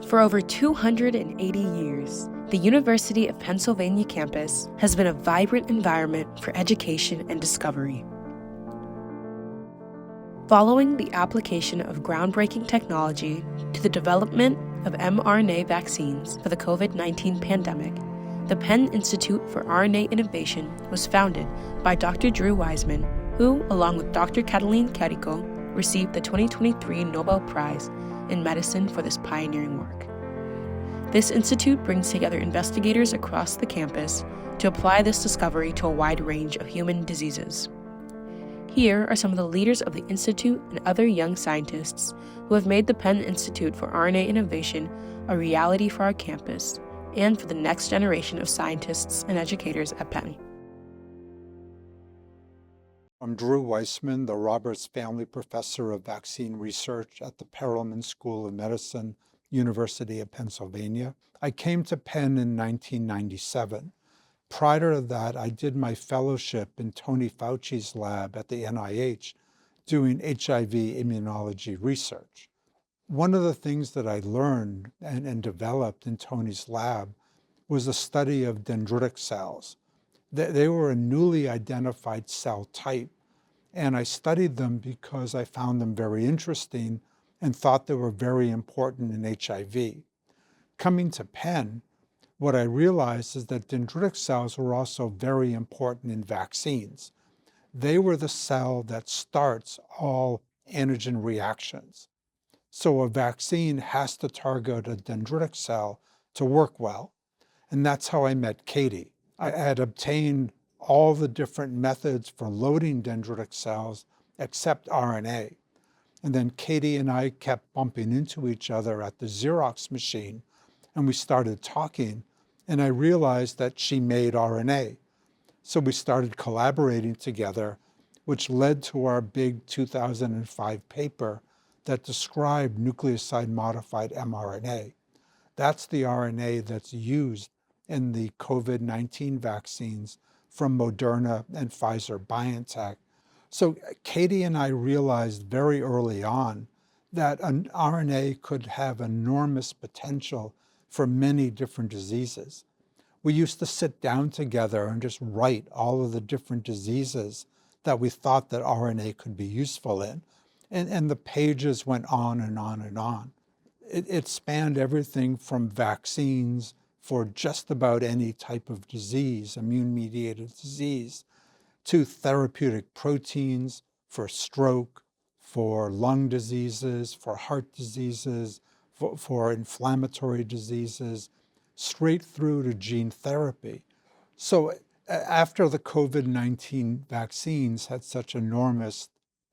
For over 280 years, the University of Pennsylvania campus has been a vibrant environment for education and discovery. Following the application of groundbreaking technology to the development of mRNA vaccines for the COVID-19 pandemic, the Penn Institute for RNA Innovation was founded by Dr. Drew Weissman, who, along with Dr. Catalin Carrico, received the 2023 Nobel Prize in Medicine for this pioneering work. This institute brings together investigators across the campus to apply this discovery to a wide range of human diseases. Here are some of the leaders of the Institute and other young scientists who have made the Penn Institute for RNA Innovation a reality for our campus and for the next generation of scientists and educators at Penn. I'm Drew Weissman, the Roberts Family Professor of Vaccine Research at the Perelman School of Medicine, University of Pennsylvania. I came to Penn in 1997. Prior to that, I did my fellowship in Tony Fauci's lab at the NIH doing HIV immunology research. One of the things that I learned and developed in Tony's lab was the study of dendritic cells. They were a newly identified cell type, and I studied them because I found them very interesting and thought they were very important in HIV. Coming to Penn, what I realized is that dendritic cells were also very important in vaccines. They were the cell that starts all antigen reactions. So a vaccine has to target a dendritic cell to work well. And that's how I met Katie. I had obtained all the different methods for loading dendritic cells except RNA. And then Katie and I kept bumping into each other at the Xerox machine, and we started talking, and I realized that she made RNA. So we started collaborating together, which led to our big 2005 paper that described nucleoside-modified mRNA. That's the RNA that's used in the COVID-19 vaccines from Moderna and Pfizer-BioNTech. So Katie and I realized very early on that an RNA could have enormous potential for many different diseases. We used to sit down together and just write all of the different diseases that we thought that RNA could be useful in. And the pages went on and on and on. It spanned everything from vaccines for just about any type of disease, immune-mediated disease, to therapeutic proteins for stroke, for lung diseases, for heart diseases, for inflammatory diseases, straight through to gene therapy. So after the COVID-19 vaccines had such enormous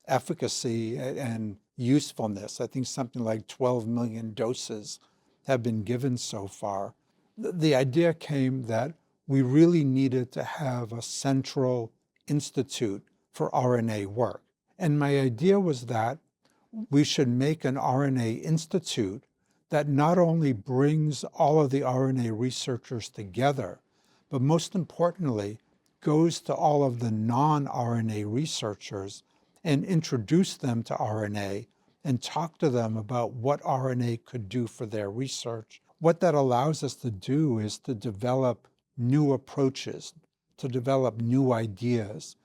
efficacy and usefulness, I think something like 12 million doses have been given so far, the idea came that we really needed to have a central institute for RNA work. And my idea was that we should make an RNA institute that not only brings all of the RNA researchers together, but most importantly, goes to all of the non-RNA researchers and introduce them to RNA and talk to them about what RNA could do for their research. What that allows us to do is to develop new approaches, to develop new ideas,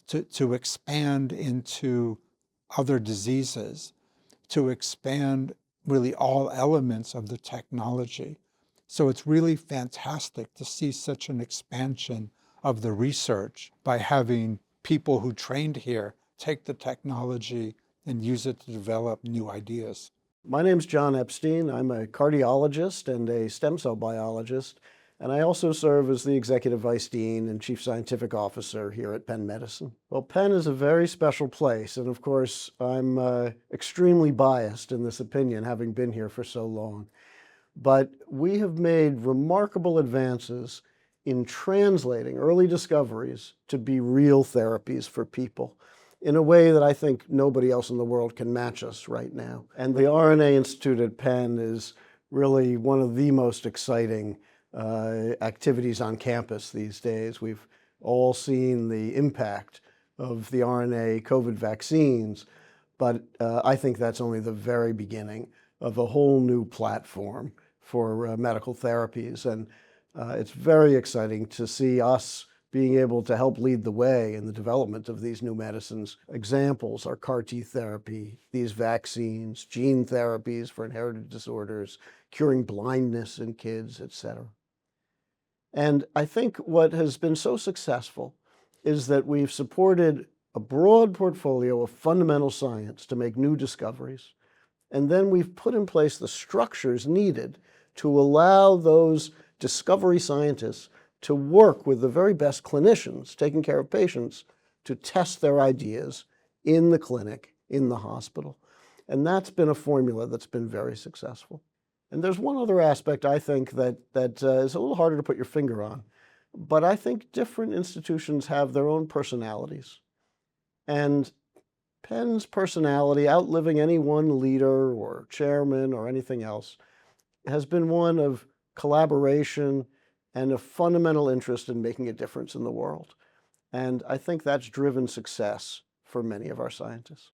to expand into other diseases, to expand really all elements of the technology. So it's really fantastic to see such an expansion of the research by having people who trained here take the technology and use it to develop new ideas. My name's John Epstein. I'm a cardiologist and a stem cell biologist, and I also serve as the Executive Vice Dean and Chief Scientific Officer here at Penn Medicine. Well, Penn is a very special place, and of course, I'm extremely biased in this opinion, having been here for so long. But we have made remarkable advances in translating early discoveries to be real therapies for people in a way that I think nobody else in the world can match us right now. And the RNA Institute at Penn is really one of the most exciting activities on campus these days. We've all seen the impact of the RNA COVID vaccines, but I think that's only the very beginning of a whole new platform for medical therapies. And it's very exciting to see us being able to help lead the way in the development of these new medicines. Examples are CAR T therapy, these vaccines, gene therapies for inherited disorders, curing blindness in kids, etc. And I think what has been so successful is that we've supported a broad portfolio of fundamental science to make new discoveries. And then we've put in place the structures needed to allow those discovery scientists to work with the very best clinicians taking care of patients to test their ideas in the clinic, in the hospital. And that's been a formula that's been very successful. And there's one other aspect I think that is a little harder to put your finger on, but I think different institutions have their own personalities. And Penn's personality, outliving any one leader or chairman or anything else, has been one of collaboration and a fundamental interest in making a difference in the world. And I think that's driven success for many of our scientists.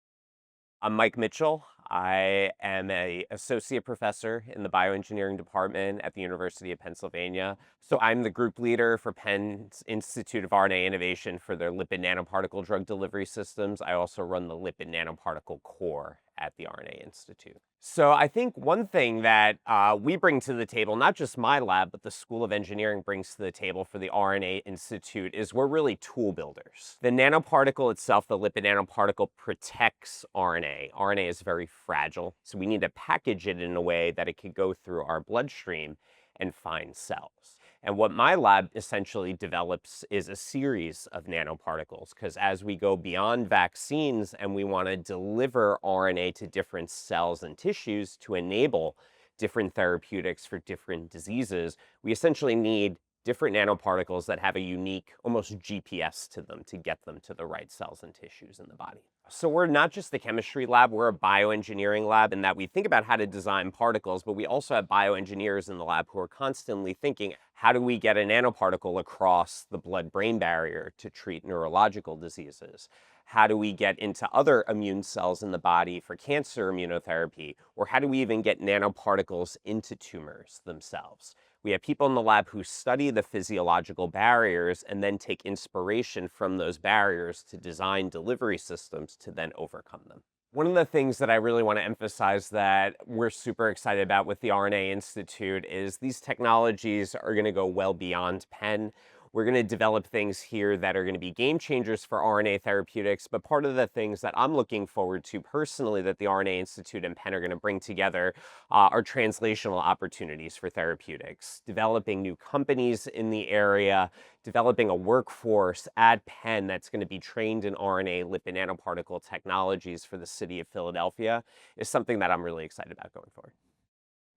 I'm Mike Mitchell. I am an associate professor in the bioengineering department at the University of Pennsylvania. So I'm the group leader for Penn's Institute of RNA Innovation for their lipid nanoparticle drug delivery systems. I also run the lipid nanoparticle core at the RNA Institute. So I think one thing that we bring to the table, not just my lab, but the School of Engineering brings to the table for the RNA Institute, is we're really tool builders. The nanoparticle itself, the lipid nanoparticle, protects RNA. RNA is very fragile, so we need to package it in a way that it could go through our bloodstream and find cells. And what my lab essentially develops is a series of nanoparticles, because as we go beyond vaccines and we want to deliver RNA to different cells and tissues to enable different therapeutics for different diseases, we essentially need different nanoparticles that have a unique, almost GPS to them to get them to the right cells and tissues in the body. So we're not just the chemistry lab, we're a bioengineering lab in that we think about how to design particles, but we also have bioengineers in the lab who are constantly thinking, how do we get a nanoparticle across the blood-brain barrier to treat neurological diseases? How do we get into other immune cells in the body for cancer immunotherapy? Or how do we even get nanoparticles into tumors themselves? We have people in the lab who study the physiological barriers and then take inspiration from those barriers to design delivery systems to then overcome them. One of the things that I really want to emphasize that we're super excited about with the RNA Institute is these technologies are going to go well beyond Penn. We're going to develop things here that are going to be game changers for RNA therapeutics, but part of the things that I'm looking forward to personally that the RNA Institute and Penn are going to bring together are translational opportunities for therapeutics, developing new companies in the area, developing a workforce at Penn that's going to be trained in RNA lipid nanoparticle technologies for the city of Philadelphia is something that I'm really excited about going forward.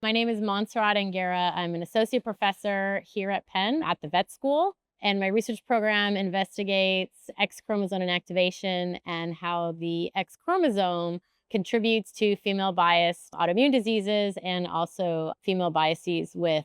My name is Montserrat Anguera. I'm an associate professor here at Penn at the vet school. And my research program investigates X chromosome inactivation and how the X chromosome contributes to female-biased autoimmune diseases and also female biases with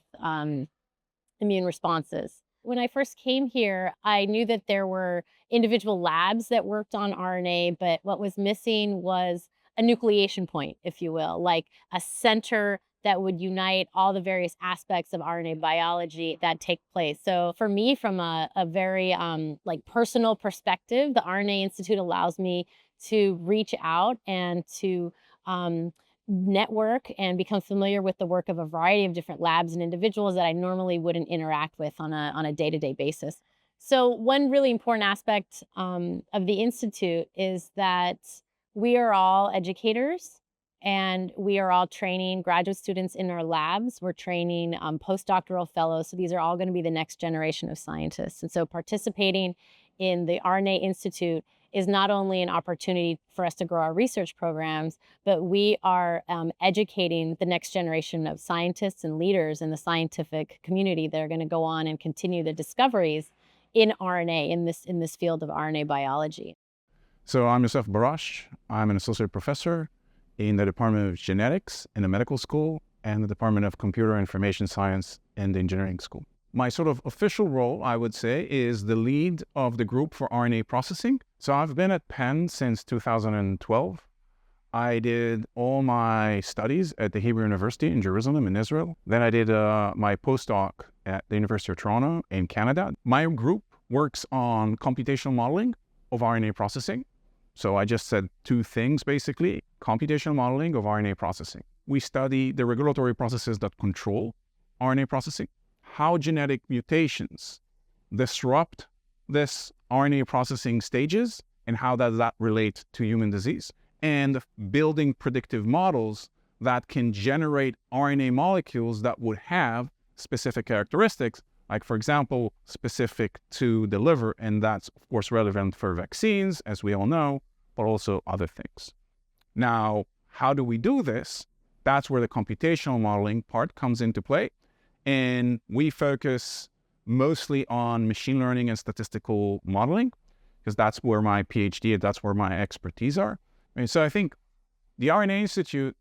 immune responses. When I first came here, I knew that there were individual labs that worked on RNA, but what was missing was a nucleation point, if you will, like a center that would unite all the various aspects of RNA biology that take place. So for me, from a very personal perspective, the RNA Institute allows me to reach out and to network and become familiar with the work of a variety of different labs and individuals that I normally wouldn't interact with on a day-to-day basis. So one really important aspect of the Institute is that we are all educators. And we are all training graduate students in our labs. We're training postdoctoral fellows. So these are all going to be the next generation of scientists. And so participating in the RNA Institute is not only an opportunity for us to grow our research programs, but we are educating the next generation of scientists and leaders in the scientific community that are going to go on and continue the discoveries in RNA, in this field of RNA biology. So I'm Yoseph Barash. I'm an associate professor in the Department of Genetics in the medical school and the Department of Computer Information Science in the engineering school. My sort of official role, I would say, is the lead of the group for RNA processing. So I've been at Penn since 2012. I did all my studies at the Hebrew University in Jerusalem in Israel. Then I did my postdoc at the University of Toronto in Canada. My group works on computational modeling of RNA processing. So I just said two things, basically: computational modeling of RNA processing. We study the regulatory processes that control RNA processing, how genetic mutations disrupt this RNA processing stages, and how does that relate to human disease, and building predictive models that can generate RNA molecules that would have specific characteristics, like, for example, specific to the liver, and that's, of course, relevant for vaccines, as we all know, but also other things. Now, how do we do this? That's where the computational modeling part comes into play, and we focus mostly on machine learning and statistical modeling, because that's where my PhD, that's where my expertise are. And so I think the RNA Institute,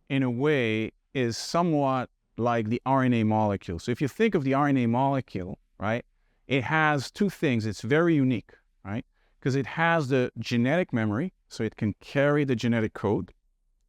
in a way, is somewhat like the RNA molecule. So if you think of the RNA molecule, right, it has two things. It's very unique, right, because it has the genetic memory, so it can carry the genetic code,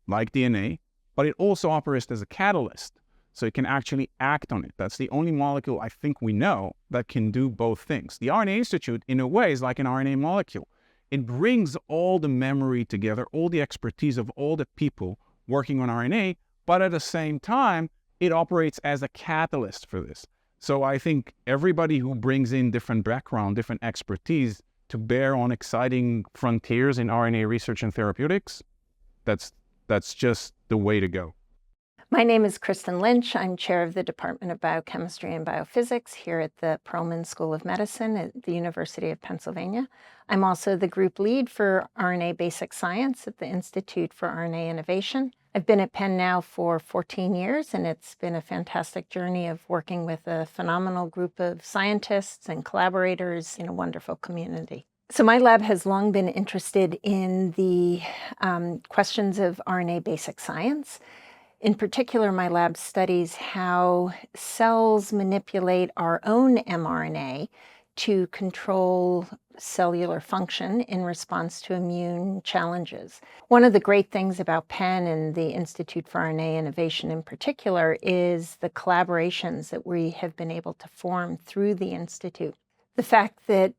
like DNA, but it also operates as a catalyst, so it can actually act on it. That's the only molecule I think we know that can do both things. The RNA Institute, in a way, is like an RNA molecule. It brings all the memory together, all the expertise of all the people working on RNA, but at the same time, it operates as a catalyst for this. So I think everybody who brings in different background, different expertise to bear on exciting frontiers in RNA research and therapeutics, that's just the way to go. My name is Kristen Lynch. I'm chair of the Department of Biochemistry and Biophysics here at the Perelman School of Medicine at the University of Pennsylvania. I'm also the group lead for RNA Basic Science at the Institute for RNA Innovation. I've been at Penn now for 14 years, and it's been a fantastic journey of working with a phenomenal group of scientists and collaborators in a wonderful community. So my lab has long been interested in the questions of RNA basic science. In particular, my lab studies how cells manipulate our own mRNA to control cellular function in response to immune challenges. One of the great things about Penn and the Institute for RNA Innovation in particular is the collaborations that we have been able to form through the Institute. The fact that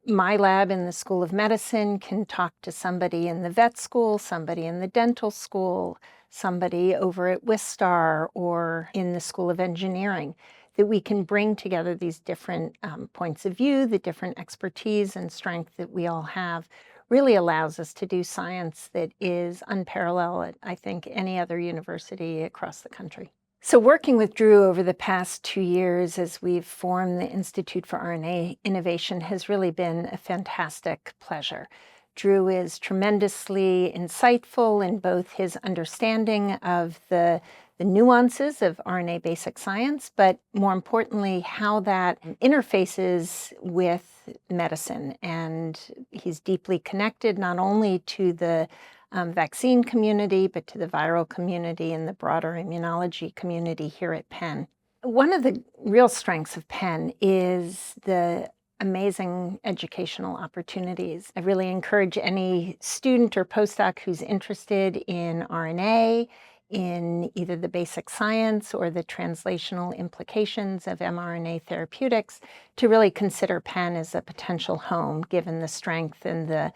my lab in the School of Medicine can talk to somebody in the vet school, somebody in the dental school, somebody over at Wistar or in the School of Engineering, that we can bring together these different points of view, the different expertise and strength that we all have, really allows us to do science that is unparalleled at, I think, any other university across the country. So working with Drew over the past 2 years as we've formed the Institute for RNA Innovation has really been a fantastic pleasure. Drew is tremendously insightful in both his understanding of the nuances of RNA basic science, but more importantly, how that interfaces with medicine. And he's deeply connected not only to the vaccine community, but to the viral community and the broader immunology community here at Penn. One of the real strengths of Penn is the amazing educational opportunities. I really encourage any student or postdoc who's interested in RNA, in either the basic science or the translational implications of mRNA therapeutics, to really consider Penn as a potential home, given the strength and the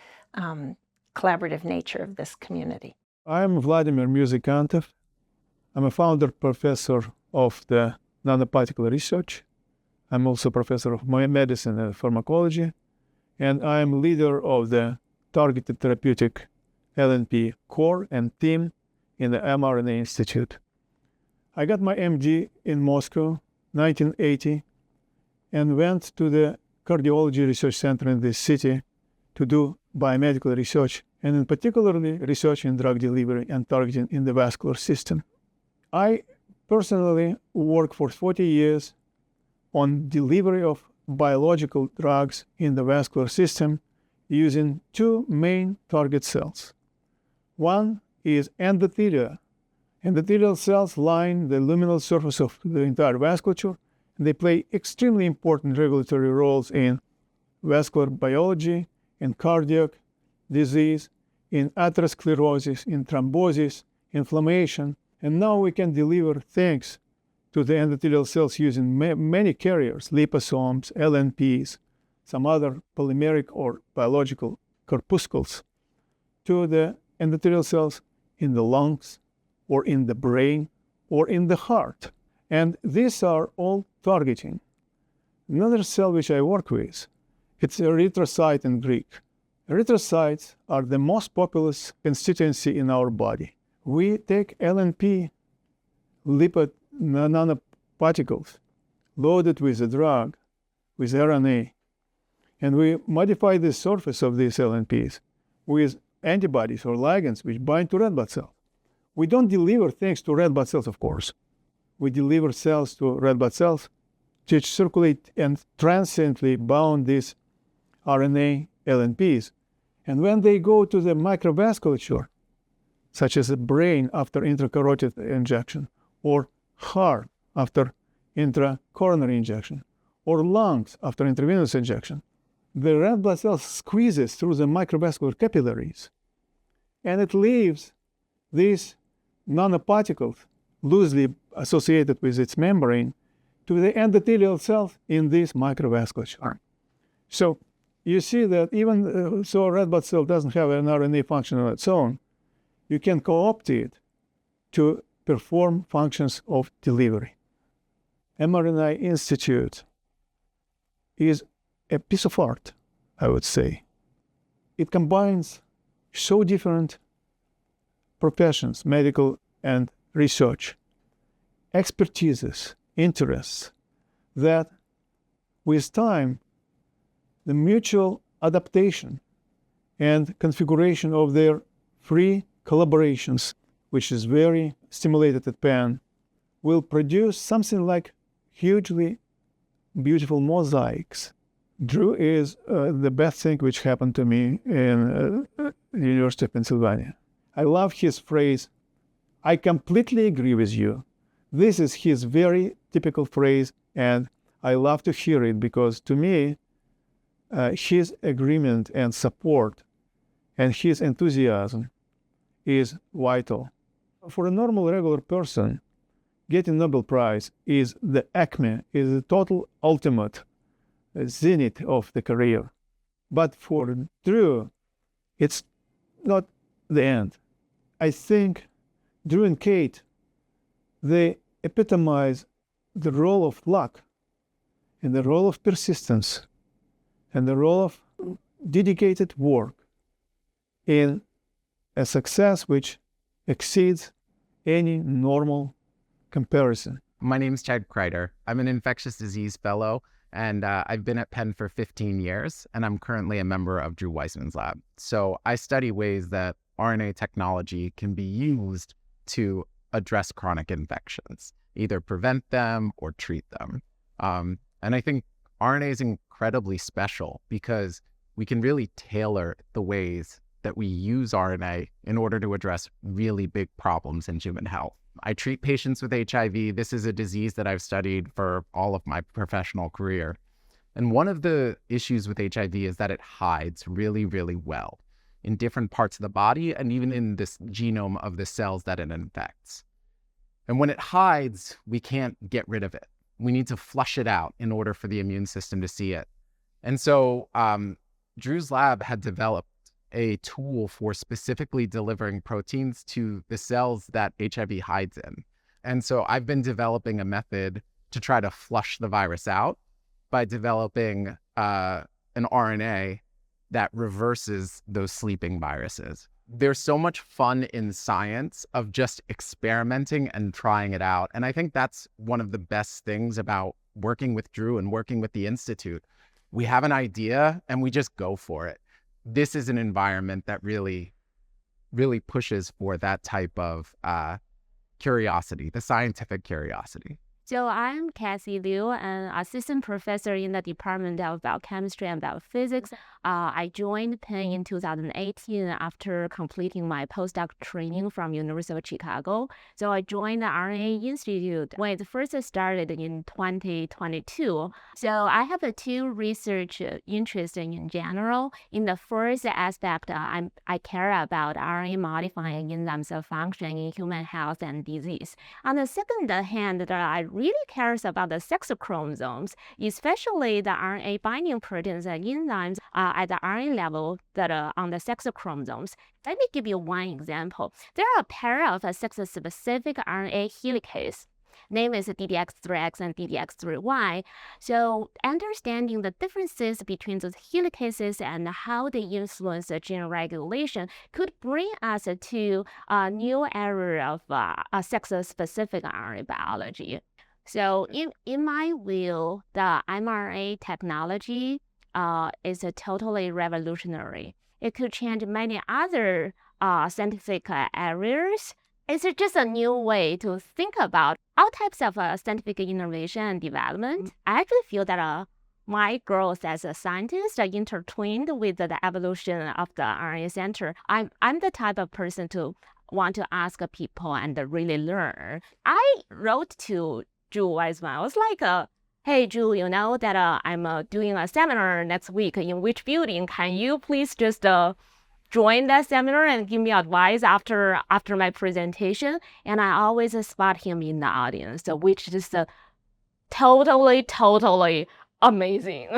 collaborative nature of this community. I'm Vladimir Muzykantov. I'm a founder professor of the nanoparticle research. I'm also professor of medicine and pharmacology, and I'm leader of the targeted therapeutic LNP core and team in the mRNA Institute. I got my MD in Moscow, 1980, and went to the cardiology research center in this city to do biomedical research, and in particularly research in drug delivery and targeting in the vascular system. I personally worked for 40 years on delivery of biological drugs in the vascular system using two main target cells. One is endothelial. Endothelial cells line the luminal surface of the entire vasculature, and they play extremely important regulatory roles in vascular biology, in cardiac disease, in atherosclerosis, in thrombosis, inflammation, and now we can deliver things to the endothelial cells using many carriers, liposomes, LNPs, some other polymeric or biological corpuscles, to the endothelial cells in the lungs, or in the brain, or in the heart. And these are all targeting. Another cell which I work with, it's erythrocyte in Greek. Erythrocytes are the most populous constituency in our body. We take LNP lipid nanoparticles loaded with a drug, with RNA, and we modify the surface of these LNPs with antibodies or ligands which bind to red blood cells. We don't deliver things to red blood cells, of course. We deliver cells to red blood cells which circulate and transiently bound these RNA LNPs. And when they go to the microvasculature, such as the brain after intracarotid injection, or heart after intracoronary injection, or lungs after intravenous injection, the red blood cell squeezes through the microvascular capillaries, and it leaves these nanoparticles loosely associated with its membrane to the endothelial cells in this microvasculature. So you see that even so a red blood cell doesn't have an RNA function on its own, you can co-opt it to perform functions of delivery. mRNA Institute is a piece of art, I would say. It combines so different professions, medical and research, expertises, interests, that with time, the mutual adaptation and configuration of their free collaborations, which is very stimulated at Penn, will produce something like hugely beautiful mosaics. Drew is the best thing which happened to me in the University of Pennsylvania. I love his phrase, "I completely agree with you." This is his very typical phrase, and I love to hear it because to me, his agreement and support and his enthusiasm is vital. For a normal, regular person, getting Nobel Prize is the acme, is the total ultimate zenith of the career. But for Drew, it's not the end. I think Drew and Kate, they epitomize the role of luck and the role of persistence and the role of dedicated work in a success which exceeds any normal comparison. My name is Kreider. I'm an infectious disease fellow, and I've been at Penn for 15 years, and I'm currently a member of Drew Weissman's lab. So I study ways that RNA technology can be used to address chronic infections, either prevent them or treat them. And I think RNA is incredibly special because we can really tailor the ways that we use RNA in order to address really big problems in human health. I treat patients with HIV. This is a disease that I've studied for all of my professional career. And one of the issues with HIV is that it hides really, really well in different parts of the body and even in this genome of the cells that it infects. And when it hides, we can't get rid of it. We need to flush it out in order for the immune system to see it. And so Drew's lab had developed a tool for specifically delivering proteins to the cells that HIV hides in. And so I've been developing a method to try to flush the virus out by developing an RNA that reverses those sleeping viruses. There's so much fun in science of just experimenting and trying it out. And I think that's one of the best things about working with Drew and working with the Institute. We have an idea and we just go for it. This is an environment that really, really pushes for that type of curiosity, the scientific curiosity. So I'm Cassie Liu, an assistant professor in the Department of Biochemistry and Biophysics. I joined Penn in 2018 after completing my postdoc training from University of Chicago. So I joined the RNA Institute when it first started in 2022. So I have two research interests in general. In the first aspect, I care about RNA modifying enzymes of function in human health and disease. On the second hand, I really care about the sex chromosomes, especially the RNA binding proteins and enzymes at the RNA level that are on the sex chromosomes. Let me give you one example. There are a pair of sex-specific RNA helicases. Name is DDX3X and DDX3Y. So understanding the differences between those helicases and how they influence gene regulation could bring us to a new area of sex-specific RNA biology. So in my view, the mRNA technology is totally revolutionary. It could change many other scientific areas. It's just a new way to think about all types of scientific innovation and development. I actually feel that my growth as a scientist are intertwined with the evolution of the RNA Center. I'm the type of person to want to ask people and really learn. I wrote to Drew Weissman. I was like, hey, Drew, you know that I'm doing a seminar next week in which building? Can you please just join that seminar and give me advice after my presentation? And I always spot him in the audience, which is totally amazing.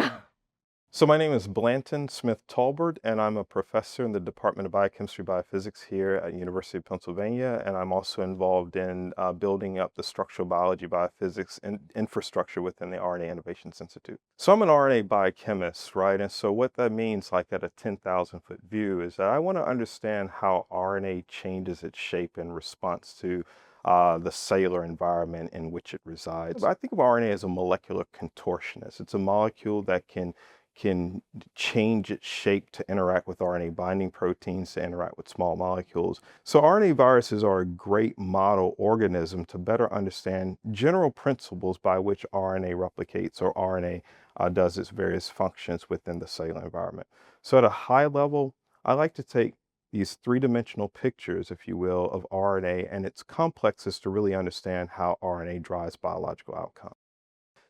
So my name is Blanton Tolbert, and I'm a professor in the Department of Biochemistry Biophysics here at University of Pennsylvania, and I'm also involved in building up the structural biology biophysics and infrastructure within the RNA Innovations Institute. So I'm an RNA biochemist, right? And so what that means, like at a 10,000-foot view, is that I want to understand how RNA changes its shape in response to the cellular environment in which it resides. I think of RNA as a molecular contortionist. It's a molecule that can change its shape to interact with RNA binding proteins, to interact with small molecules. So RNA viruses are a great model organism to better understand general principles by which RNA replicates or RNA does its various functions within the cellular environment. So at a high level, I like to take these three-dimensional pictures, if you will, of RNA and its complexes to really understand how RNA drives biological outcomes.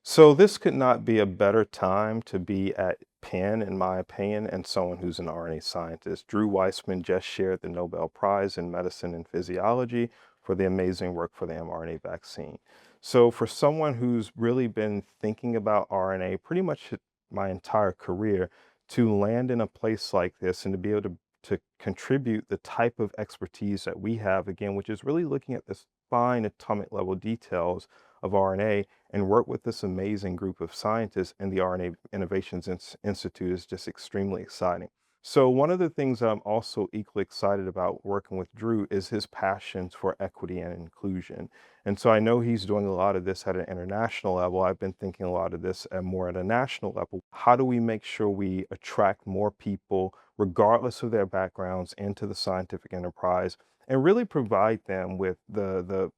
So this could not be a better time to be at Penn, in my opinion, and someone who's an RNA scientist. Drew Weissman just shared the Nobel Prize in Medicine and Physiology for the amazing work for the mRNA vaccine. So for someone who's really been thinking about RNA pretty much my entire career, to land in a place like this and to be able to contribute the type of expertise that we have, again, which is really looking at this fine atomic level details of RNA and work with this amazing group of scientists in the RNA Innovations Institute is just extremely exciting. So one of the things that I'm also equally excited about working with Drew is his passions for equity and inclusion. And so I know he's doing a lot of this at an international level. I've been thinking a lot of this more at a national level. How do we make sure we attract more people, regardless of their backgrounds, into the scientific enterprise, and really provide them with the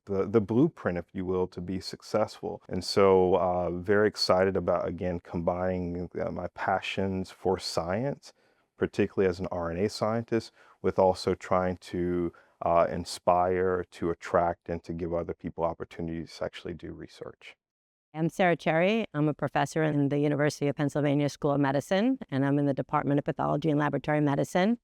blueprint, if you will, to be successful? And so very excited about, again, combining my passions for science, particularly as an RNA scientist, with also trying to inspire, to attract, and to give other people opportunities to actually do research. I'm Sara Cherry. I'm a professor in the University of Pennsylvania School of Medicine, and I'm in the Department of Pathology and Laboratory Medicine.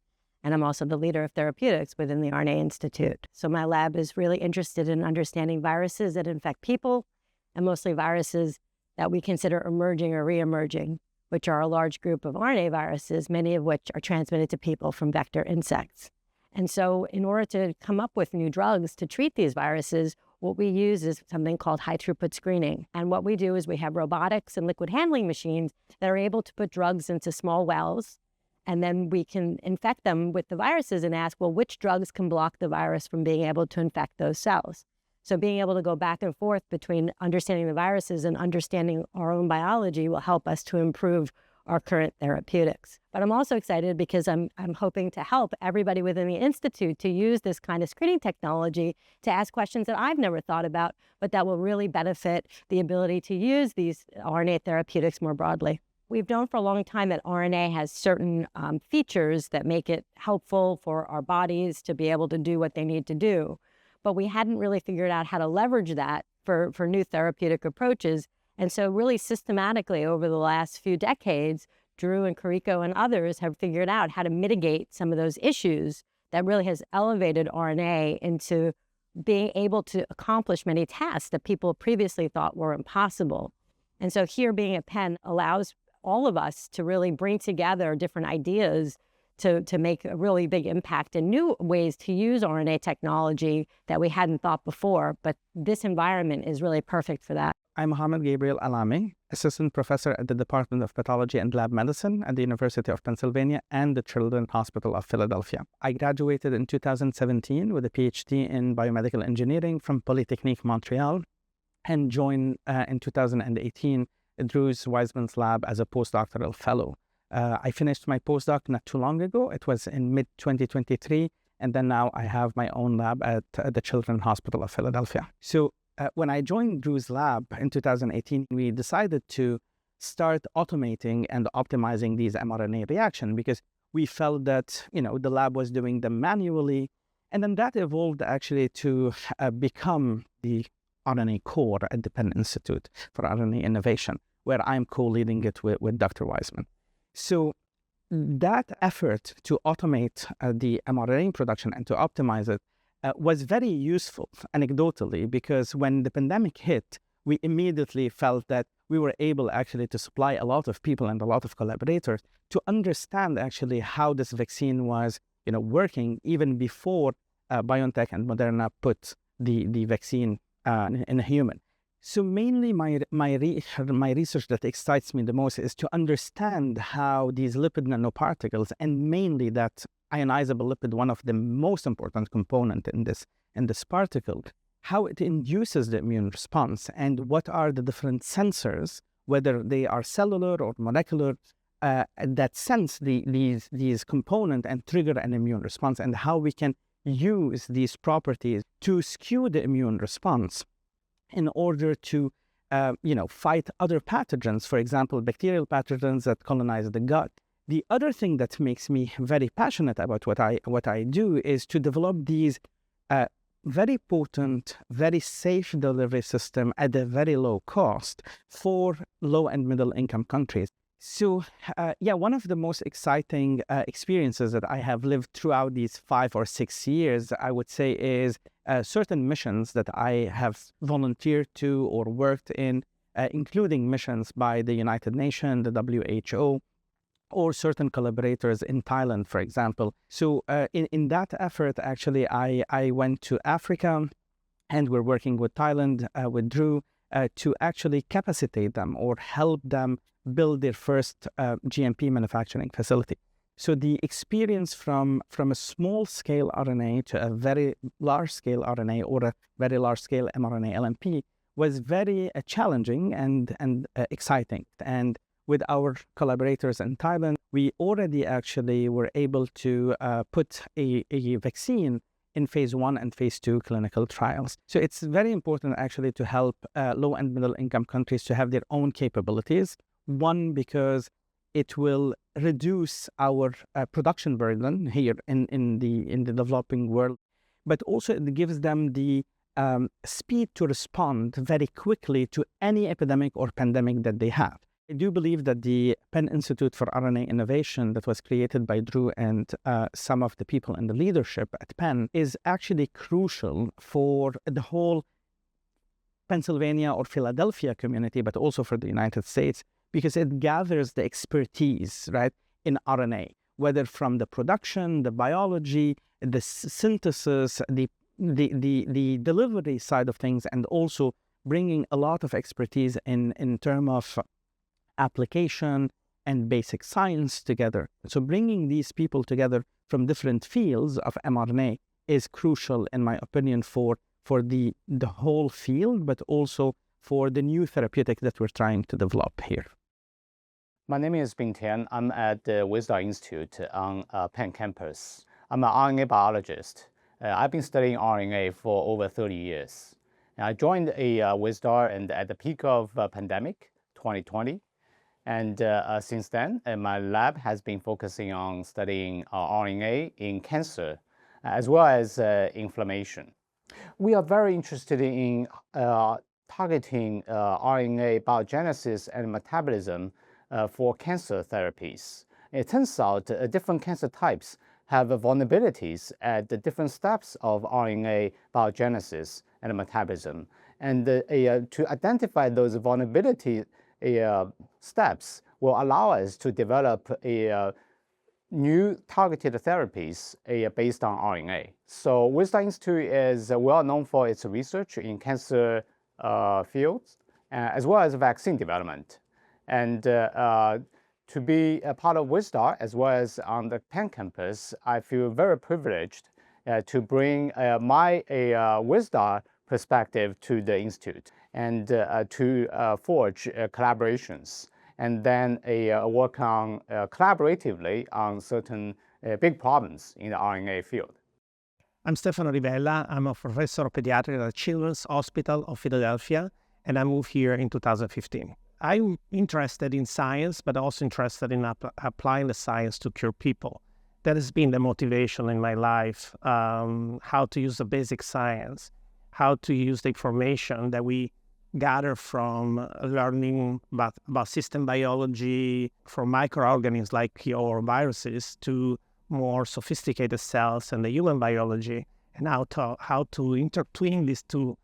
And I'm also the leader of therapeutics within the RNA Institute. So my lab is really interested in understanding viruses that infect people, and mostly viruses that we consider emerging or re-emerging, which are a large group of RNA viruses, many of which are transmitted to people from vector insects. And so in order to come up with new drugs to treat these viruses, what we use is something called high-throughput screening. And what we do is we have robotics and liquid handling machines that are able to put drugs into small wells, and then we can infect them with the viruses and ask, well, which drugs can block the virus from being able to infect those cells? So being able to go back and forth between understanding the viruses and understanding our own biology will help us to improve our current therapeutics. But I'm also excited because I'm hoping to help everybody within the Institute to use this kind of screening technology to ask questions that I've never thought about, but that will really benefit the ability to use these RNA therapeutics more broadly. We've known for a long time that RNA has certain features that make it helpful for our bodies to be able to do what they need to do. But we hadn't really figured out how to leverage that for new therapeutic approaches. And so really systematically over the last few decades, Drew and Kariko and others have figured out how to mitigate some of those issues that really has elevated RNA into being able to accomplish many tasks that people previously thought were impossible. And so here being at Penn allows all of us to really bring together different ideas to make a really big impact and new ways to use RNA technology that we hadn't thought before. But this environment is really perfect for that. I'm Mohamad-Gabriel Alameh, Assistant Professor at the Department of Pathology and Lab Medicine at the University of Pennsylvania and the Children's Hospital of Philadelphia. I graduated in 2017 with a PhD in biomedical engineering from Polytechnique Montreal and joined in 2018 Drew's Weissman's lab as a postdoctoral fellow. I finished my postdoc not too long ago. It was in mid-2023, and then now I have my own lab at the Children's Hospital of Philadelphia. So when I joined Drew's lab in 2018, we decided to start automating and optimizing these mRNA reactions because we felt that, the lab was doing them manually. And then that evolved actually to become the RNA core at the Penn Institute for RNA Innovation, where I'm co-leading it with Dr. Weissman. So that effort to automate the mRNA production and to optimize it was very useful anecdotally, because when the pandemic hit, we immediately felt that we were able actually to supply a lot of people and a lot of collaborators to understand actually how this vaccine was working even before BioNTech and Moderna put the vaccine in a human. So mainly my research that excites me the most is to understand how these lipid nanoparticles, and mainly that ionizable lipid, one of the most important component in this particle, how it induces the immune response, and what are the different sensors, whether they are cellular or molecular, that sense these components and trigger an immune response, and how we can use these properties to skew the immune response in order to fight other pathogens, for example, bacterial pathogens that colonize the gut. The other thing that makes me very passionate about what I do is to develop these very potent, very safe delivery system at a very low cost for low and middle income countries. So one of the most exciting experiences that I have lived throughout these 5 or 6 years, I would say, is certain missions that I have volunteered to or worked in, including missions by the United Nations, the WHO, or certain collaborators in Thailand, for example. So in that effort, actually, I went to Africa, and we're working with Thailand, with Drew, to actually capacitate them or help them build their first GMP manufacturing facility. So the experience from a small-scale RNA to a very large-scale RNA or a very large-scale mRNA LNP was very challenging and exciting. And with our collaborators in Thailand, we already actually were able to put a vaccine in phase 1 and phase 2 clinical trials. So it's very important actually to help low and middle income countries to have their own capabilities. One, because it will reduce our production burden here in the developing world, but also it gives them the speed to respond very quickly to any epidemic or pandemic that they have. I do believe that the Penn Institute for RNA Innovation that was created by Drew and some of the people in the leadership at Penn is actually crucial for the whole Pennsylvania or Philadelphia community, but also for the United States, because it gathers the expertise, right, in RNA, whether from the production, the biology, the synthesis, the delivery side of things, and also bringing a lot of expertise in terms of application and basic science together. So bringing these people together from different fields of mRNA is crucial, in my opinion, for the whole field, but also for the new therapeutic that we're trying to develop here. My name is Tian. I'm at the Wistar Institute on Penn campus. I'm an RNA biologist. I've been studying RNA for over 30 years. And I joined Wistar and at the peak of pandemic, 2020. And since then, my lab has been focusing on studying RNA in cancer, as well as inflammation. We are very interested in targeting RNA biogenesis and metabolism for cancer therapies. It turns out different cancer types have vulnerabilities at the different steps of RNA biogenesis and metabolism. And to identify those vulnerability steps will allow us to develop new targeted therapies based on RNA. So Wistar Institute is well known for its research in cancer fields, as well as vaccine development. And to be a part of Wistar, as well as on the Penn campus, I feel very privileged to bring my Wistar perspective to the Institute and to forge collaborations and then work on collaboratively on certain big problems in the RNA field. I'm Stefano Rivella. I'm a professor of pediatrics at Children's Hospital of Philadelphia, and I moved here in 2015. I'm interested in science, but also interested in applying the science to cure people. That has been the motivation in my life, how to use the basic science, how to use the information that we gather from learning about system biology, from microorganisms like your viruses to more sophisticated cells and the human biology, and how to intertwine these two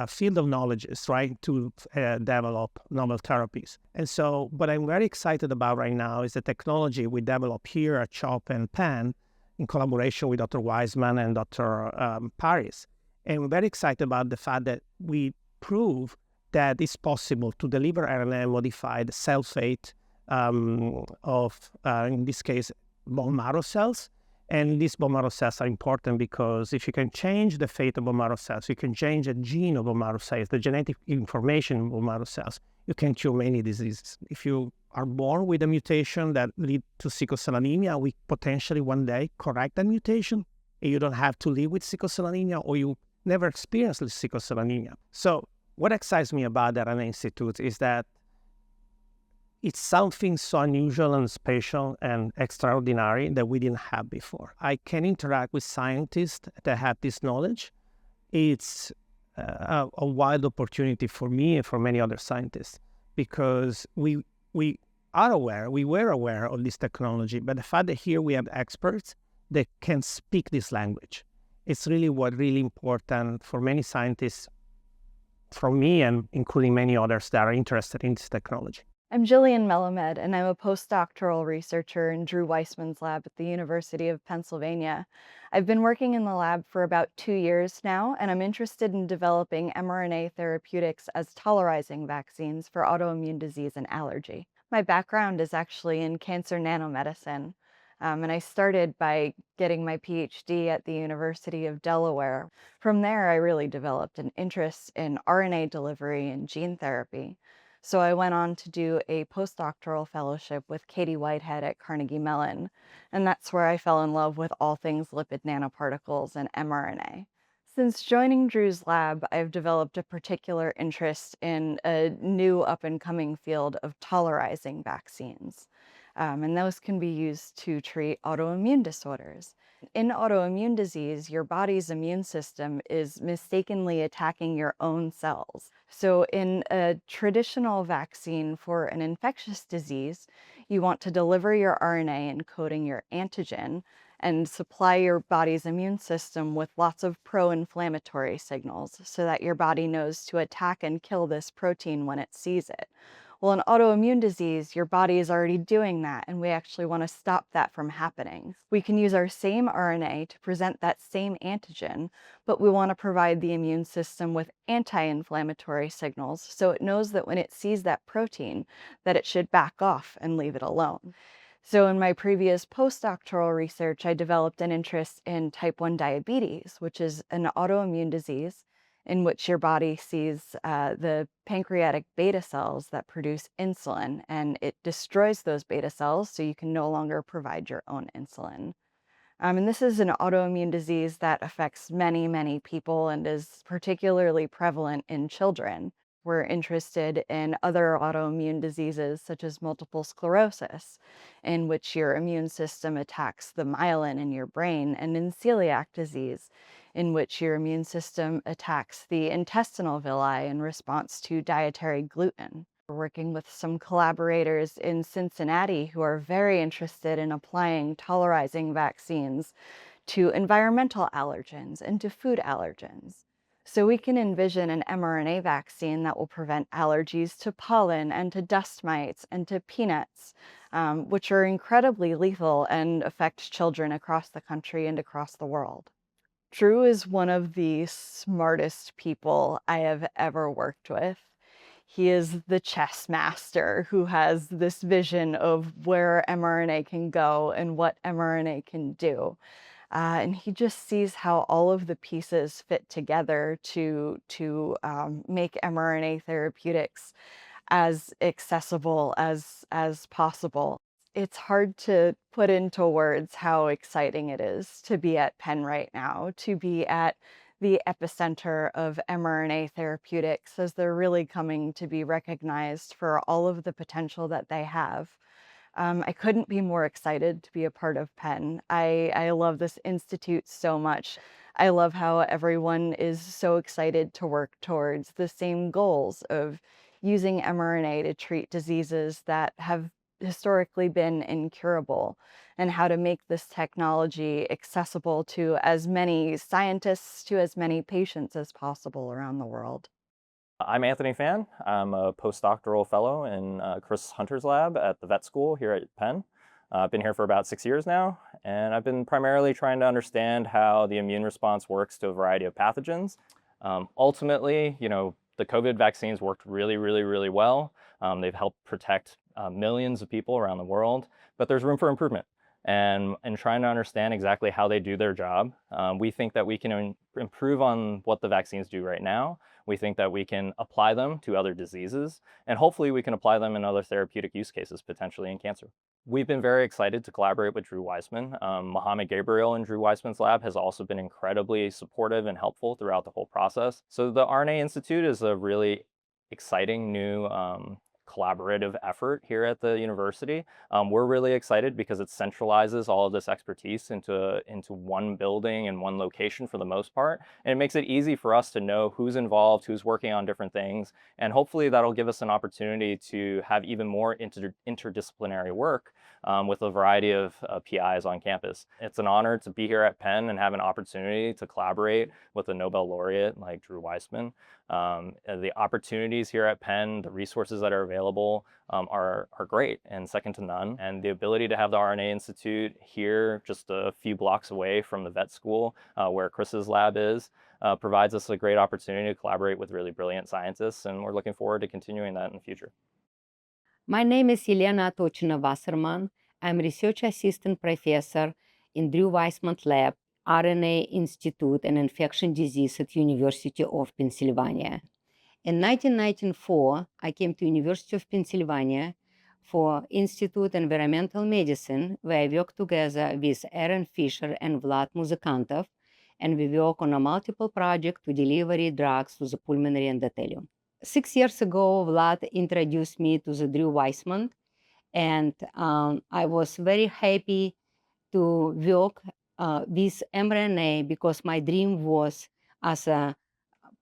field of knowledge, right, to develop novel therapies. And so what I'm very excited about right now is the technology we develop here at CHOP and Penn in collaboration with Dr. Weissman and Dr. Parhiz. And we're very excited about the fact that we prove that it's possible to deliver RNA-modified cell fate of, in this case, bone marrow cells. And these bone marrow cells are important because if you can change the fate of bone marrow cells, you can change the gene of bone marrow cells, the genetic information of bone marrow cells, you can cure many diseases. If you are born with a mutation that leads to sickle cell anemia, we potentially one day correct that mutation, and you don't have to live with sickle cell anemia, or you never experienced sickle cell anemia. So what excites me about the RNA Institute is that it's something so unusual and special and extraordinary that we didn't have before. I can interact with scientists that have this knowledge. It's a wide opportunity for me and for many other scientists because we were aware of this technology, but the fact that here we have experts that can speak this language, it's really important for many scientists, from me and including many others that are interested in this technology. I'm Jilian Melamed, and I'm a postdoctoral researcher in Drew Weissman's lab at the University of Pennsylvania. I've been working in the lab for about 2 years now, and I'm interested in developing mRNA therapeutics as tolerizing vaccines for autoimmune disease and allergy. My background is actually in cancer nanomedicine, and I started by getting my PhD at the University of Delaware. From there, I really developed an interest in RNA delivery and gene therapy. So I went on to do a postdoctoral fellowship with Katie Whitehead at Carnegie Mellon, and that's where I fell in love with all things lipid nanoparticles and mRNA. Since joining Drew's lab, I've developed a particular interest in a new up-and-coming field of tolerizing vaccines, and those can be used to treat autoimmune disorders. In autoimmune disease, your body's immune system is mistakenly attacking your own cells. So in a traditional vaccine for an infectious disease, you want to deliver your RNA encoding your antigen and supply your body's immune system with lots of pro-inflammatory signals so that your body knows to attack and kill this protein when it sees it. Well, in autoimmune disease, your body is already doing that, and we actually want to stop that from happening. We can use our same RNA to present that same antigen, but we want to provide the immune system with anti-inflammatory signals so it knows that when it sees that protein, that it should back off and leave it alone. So in my previous postdoctoral research, I developed an interest in type 1 diabetes, which is an autoimmune disease in which your body sees the pancreatic beta cells that produce insulin, and it destroys those beta cells so you can no longer provide your own insulin. And this is an autoimmune disease that affects many people and is particularly prevalent in children. We're interested in other autoimmune diseases such as multiple sclerosis, in which your immune system attacks the myelin in your brain, and in celiac disease, in which your immune system attacks the intestinal villi in response to dietary gluten. We're working with some collaborators in Cincinnati who are very interested in applying tolerizing vaccines to environmental allergens and to food allergens. So we can envision an mRNA vaccine that will prevent allergies to pollen and to dust mites and to peanuts, which are incredibly lethal and affect children across the country and across the world. Drew is one of the smartest people I have ever worked with. He is the chess master who has this vision of where mRNA can go and what mRNA can do. And he just sees how all of the pieces fit together to make mRNA therapeutics as accessible as possible. It's hard to put into words how exciting it is to be at Penn right now, to be at the epicenter of mRNA therapeutics as they're really coming to be recognized for all of the potential that they have. I couldn't be more excited to be a part of Penn. I love this institute so much. I love how everyone is so excited to work towards the same goals of using mRNA to treat diseases that have historically been incurable, and how to make this technology accessible to as many scientists, to as many patients as possible around the world. I'm Anthony Phan. I'm a postdoctoral fellow in Chris Hunter's lab at the vet school here at Penn. I've been here for about 6 years now, and I've been primarily trying to understand how the immune response works to a variety of pathogens. Ultimately, the COVID vaccines worked really well. They've helped protect millions of people around the world, but there's room for improvement. And trying to understand exactly how they do their job, we think that we can improve on what the vaccines do right now. We think that we can apply them to other diseases, and hopefully we can apply them in other therapeutic use cases, potentially in cancer. We've been very excited to collaborate with Drew Weissman. Mohamad-Gabriel in Drew Weissman's lab has also been incredibly supportive and helpful throughout the whole process. So the RNA Institute is a really exciting new collaborative effort here at the university. We're really excited because it centralizes all of this expertise into one building and one location for the most part, and it makes it easy for us to know who's involved, who's working on different things, and hopefully that'll give us an opportunity to have even more interdisciplinary work with a variety of PIs on campus. It's an honor to be here at Penn and have an opportunity to collaborate with a Nobel laureate like Drew Weissman. The opportunities here at Penn, the resources that are available are great and second to none. And the ability to have the RNA Institute here just a few blocks away from the vet school where Chris's lab is provides us a great opportunity to collaborate with really brilliant scientists, and we're looking forward to continuing that in the future. My name is Elena Atochina-Wasserman. I'm research assistant professor in Drew Weissman's lab, RNA Institute and Infection Disease at University of Pennsylvania. In 1994, I came to University of Pennsylvania for Institute Environmental Medicine, where I worked together with Aaron Fisher and Vlad Muzykantov, and we work on a multiple project to deliver drugs to the pulmonary endothelium. 6 years ago, Vlad introduced me to the Drew Weissman, and I was very happy to work with mRNA because my dream was, as a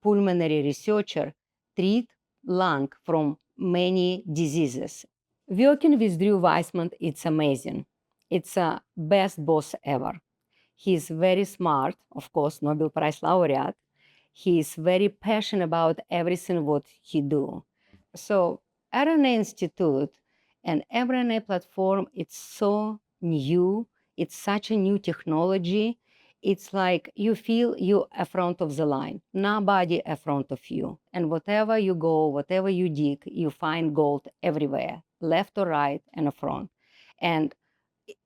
pulmonary researcher, treat lung from many diseases. Working with Drew Weissman, it's amazing. It's a best boss ever. He's very smart, of course, Nobel Prize laureate. He's very passionate about everything what he do. So RNA Institute and mRNA platform, it's so new. It's such a new technology. It's like you feel you in front of the line, nobody in front of you. And whatever you go, whatever you dig, you find gold everywhere, left or right and front. And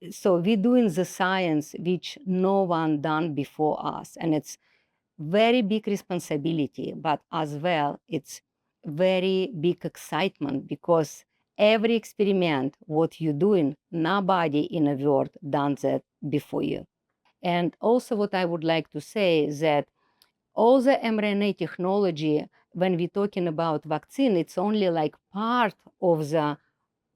so we're doing the science which no one done before us. And it's very big responsibility, but as well, it's very big excitement because every experiment, what you're doing, nobody in the world done that before you. And also what I would like to say is that all the mRNA technology when we're talking about vaccine, it's only like part of the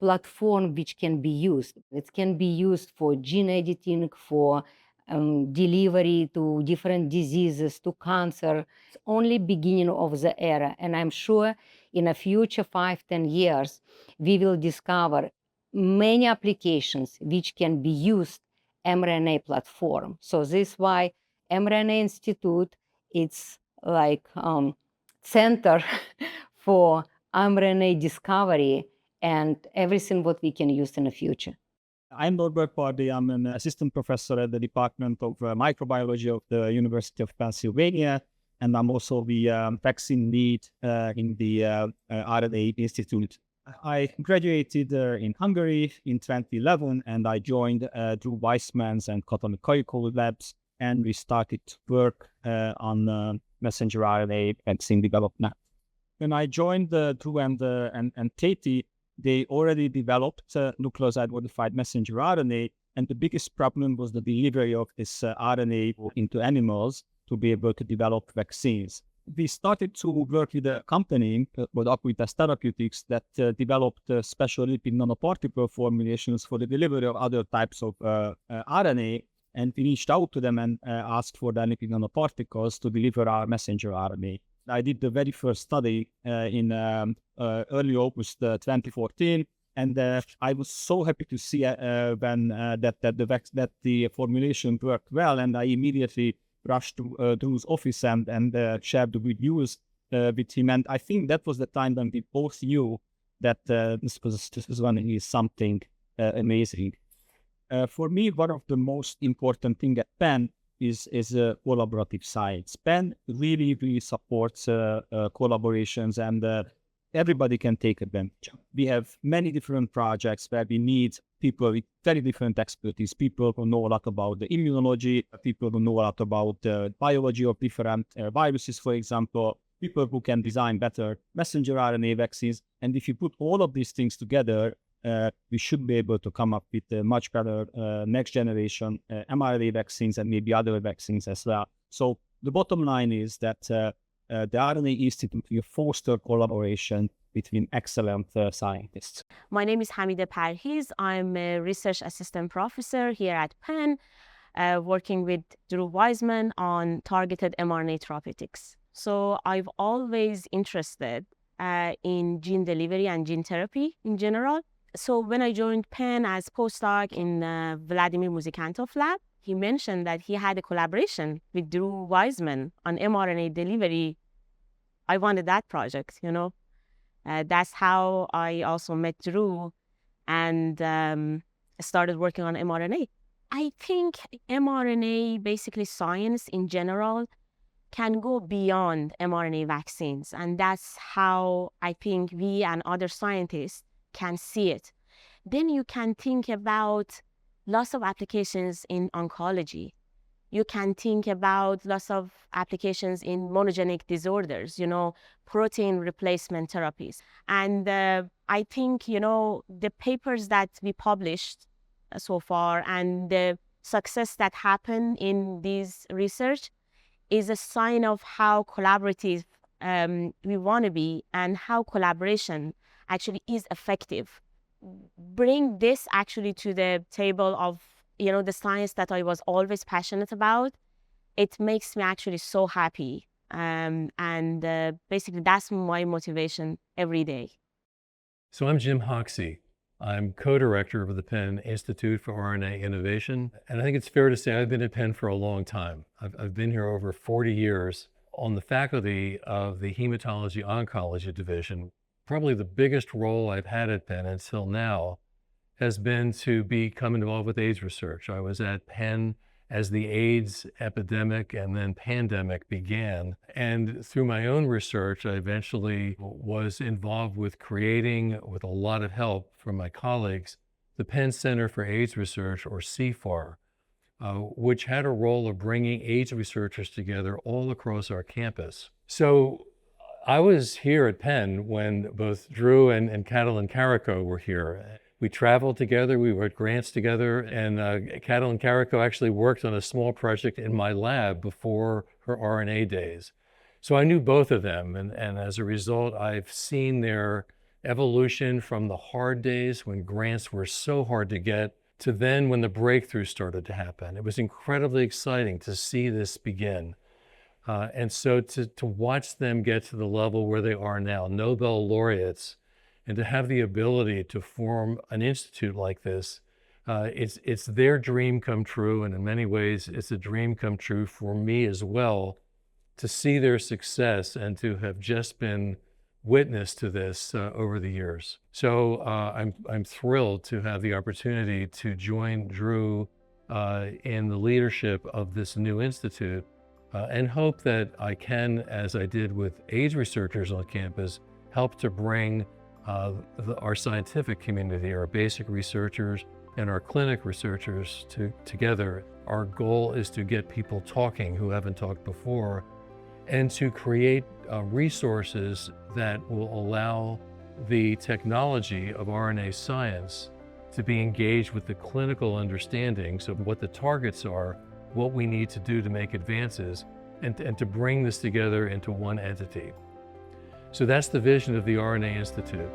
platform which can be used. It can be used for gene editing, for delivery to different diseases, to cancer. It's only beginning of the era. And I'm sure in a future 5-10 years, we will discover many applications which can be used mRNA platform. So this is why mRNA Institute, it's like center for mRNA discovery and everything what we can use in the future. I'm Norbert Pardi. I'm an assistant professor at the Department of Microbiology of the University of Pennsylvania, and I'm also the vaccine lead in the RNA Institute. I graduated in Hungary in 2011, and I joined Drew Weissman's and Katalin Karikó labs, and we started to work on messenger RNA vaccine development. When I joined Drew and Katie, they already developed nucleoside-modified messenger RNA, and the biggest problem was the delivery of this RNA into animals to be able to develop vaccines. We started to work with a company called Acuitas Therapeutics that developed special lipid nanoparticle formulations for the delivery of other types of RNA, and we reached out to them and asked for the lipid nanoparticles to deliver our messenger RNA. I did the very first study in early August 2014, and I was so happy to see when that the formulation worked well, and I immediately rushed to Drew's office and shared the good news with him. And I think that was the time when we both knew that this was going to be something amazing. For me, one of the most important things at Penn is collaborative science. Penn really supports collaborations, and everybody can take advantage. We have many different projects where we need people with very different expertise, people who know a lot about the immunology, people who know a lot about the biology of different viruses, for example, people who can design better messenger RNA vaccines. And if you put all of these things together, we should be able to come up with a much better next generation mRNA vaccines and maybe other vaccines as well. So the bottom line is that the RNA Institute will foster collaboration between excellent scientists. My name is Hamideh Parhiz. I'm a research assistant professor here at Penn, working with Drew Weissman on targeted mRNA therapeutics. So I've always interested in gene delivery and gene therapy in general. So when I joined Penn as postdoc in Vlad Muzykantov lab, he mentioned that he had a collaboration with Drew Weissman on mRNA delivery. I wanted that project, you know. That's how I also met Drew and started working on mRNA. I think mRNA, basically science in general, can go beyond mRNA vaccines. And that's how I think we and other scientists can see it. Then you can think about lots of applications in oncology. You can think about lots of applications in monogenic disorders, you know, protein replacement therapies. And I think, you know, the papers that we published so far and the success that happened in this research is a sign of how collaborative we want to be and how collaboration actually is effective. Bring this actually to the table of, you know, the science that I was always passionate about. It makes me actually so happy. Basically that's my motivation every day. So I'm Jim Hoxie. I'm co-director of the Penn Institute for RNA Innovation. And I think it's fair to say I've been at Penn for a long time. I've been here over 40 years on the faculty of the Hematology Oncology Division. Probably the biggest role I've had at Penn until now has been to become involved with AIDS research. I was at Penn as the AIDS epidemic and then pandemic began. And through my own research, I eventually was involved with creating, with a lot of help from my colleagues, the Penn Center for AIDS Research, or CFAR, which had a role of bringing AIDS researchers together all across our campus. So I was here at Penn when both Drew and Katalin Karikó were here. We traveled together, we wrote grants together, and Katalin Karikó actually worked on a small project in my lab before her RNA days. So I knew both of them, and as a result, I've seen their evolution from the hard days when grants were so hard to get to then when the breakthrough started to happen. It was incredibly exciting to see this begin. And so to watch them get to the level where they are now, Nobel laureates, and to have the ability to form an institute like this, it's their dream come true. And in many ways, it's a dream come true for me as well, to see their success and to have just been witness to this over the years. So I'm thrilled to have the opportunity to join Drew in the leadership of this new institute, and hope that I can, as I did with AIDS researchers on campus, help to bring our scientific community, our basic researchers and our clinic researchers together. Our goal is to get people talking who haven't talked before, and to create resources that will allow the technology of RNA science to be engaged with the clinical understandings of what the targets are, what we need to do to make advances, and to bring this together into one entity. So that's the vision of the RNA Institute.